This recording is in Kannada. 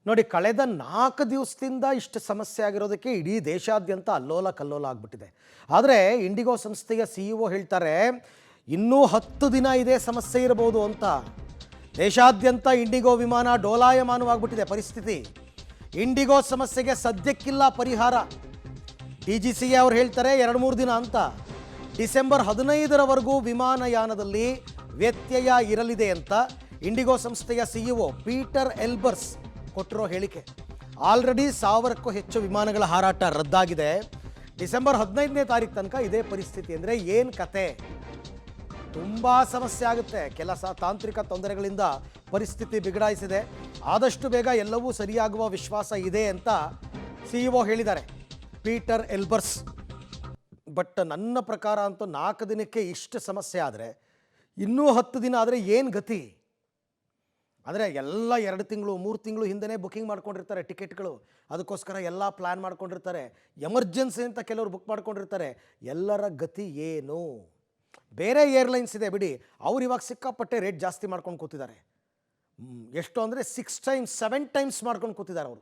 ನೋಡಿ, ಕಳೆದ 4 ದಿವಸದಿಂದ ಇಷ್ಟು ಸಮಸ್ಯೆ ಆಗಿರೋದಕ್ಕೆ ಇಡೀ ದೇಶಾದ್ಯಂತ ಅಲ್ಲೋಲ ಕಲ್ಲೋಲ ಆಗಿಬಿಟ್ಟಿದೆ. ಆದರೆ ಇಂಡಿಗೋ ಸಂಸ್ಥೆಯ CEO ಹೇಳ್ತಾರೆ, ಇನ್ನೂ 10 ದಿನ ಇದೇ ಸಮಸ್ಯೆ ಇರಬಹುದು ಅಂತ. ದೇಶಾದ್ಯಂತ ಇಂಡಿಗೋ ವಿಮಾನ ಡೋಲಾಯಮಾನವಾಗ್ಬಿಟ್ಟಿದೆ ಪರಿಸ್ಥಿತಿ. ಇಂಡಿಗೋ ಸಮಸ್ಯೆಗೆ ಸದ್ಯಕ್ಕಿಲ್ಲ ಪರಿಹಾರ. DGCA ಅವ್ರು ಹೇಳ್ತಾರೆ 2-3 ದಿನ ಅಂತ. ಡಿಸೆಂಬರ್ 15ರವರೆಗೂ ವಿಮಾನಯಾನದಲ್ಲಿ ವ್ಯತ್ಯಯ ಇರಲಿದೆ ಅಂತ ಇಂಡಿಗೋ ಸಂಸ್ಥೆಯ CEO ಪೀಟರ್ ಎಲ್ಬರ್ಸ್ ಕೊಟ್ಟಿರೋ ಹೇಳಿಕೆ. ಆಲ್ರೆಡಿ 1000ಕ್ಕೂ ಹೆಚ್ಚು ವಿಮಾನಗಳ ಹಾರಾಟ ರದ್ದಾಗಿದೆ. ಡಿಸೆಂಬರ್ 15ನೇ ತಾರೀಕು ತನಕ ಇದೇ ಪರಿಸ್ಥಿತಿ ಅಂದರೆ ಏನು ಕತೆ? ತುಂಬ ಸಮಸ್ಯೆ ಆಗುತ್ತೆ. ತಾಂತ್ರಿಕ ತೊಂದರೆಗಳಿಂದ ಪರಿಸ್ಥಿತಿ ಬಿಗಡಾಯಿಸಿದೆ. ಆದಷ್ಟು ಬೇಗ ಎಲ್ಲವೂ ಸರಿಯಾಗುವ ವಿಶ್ವಾಸ ಇದೆ ಅಂತ CEO ಹೇಳಿದ್ದಾರೆ ಪೀಟರ್ ಎಲ್ಬರ್ಸ್. ಬಟ್ ನನ್ನ ಪ್ರಕಾರ ಅಂತೂ 4 ದಿನಕ್ಕೆ ಇಷ್ಟು ಸಮಸ್ಯೆ ಆದರೆ ಇನ್ನೂ 10 ದಿನ ಆದರೆ ಏನು ಗತಿ? ಅಂದರೆ ಎಲ್ಲ 2 ತಿಂಗಳು 3 ತಿಂಗಳು ಹಿಂದೆ ಬುಕ್ಕಿಂಗ್ ಮಾಡ್ಕೊಂಡಿರ್ತಾರೆ ಟಿಕೆಟ್ಗಳು. ಅದಕ್ಕೋಸ್ಕರ ಎಲ್ಲ ಪ್ಲ್ಯಾನ್ ಮಾಡ್ಕೊಂಡಿರ್ತಾರೆ. ಎಮರ್ಜೆನ್ಸಿ ಅಂತ ಕೆಲವರು ಬುಕ್ ಮಾಡ್ಕೊಂಡಿರ್ತಾರೆ. ಎಲ್ಲರ ಗತಿ ಏನು? ಬೇರೆ ಏರ್ಲೈನ್ಸ್ ಇದೆ ಬಿಡಿ, ಅವ್ರು ಇವಾಗ ಸಿಕ್ಕಾಪಟ್ಟೆ ರೇಟ್ ಜಾಸ್ತಿ ಮಾಡ್ಕೊಂಡು ಕೂತಿದ್ದಾರೆ. ಎಷ್ಟು ಅಂದರೆ 6 ಟೈಮ್ಸ್ 7 ಟೈಮ್ಸ್ ಮಾಡ್ಕೊಂಡು ಕೂತಿದ್ದಾರೆ ಅವರು.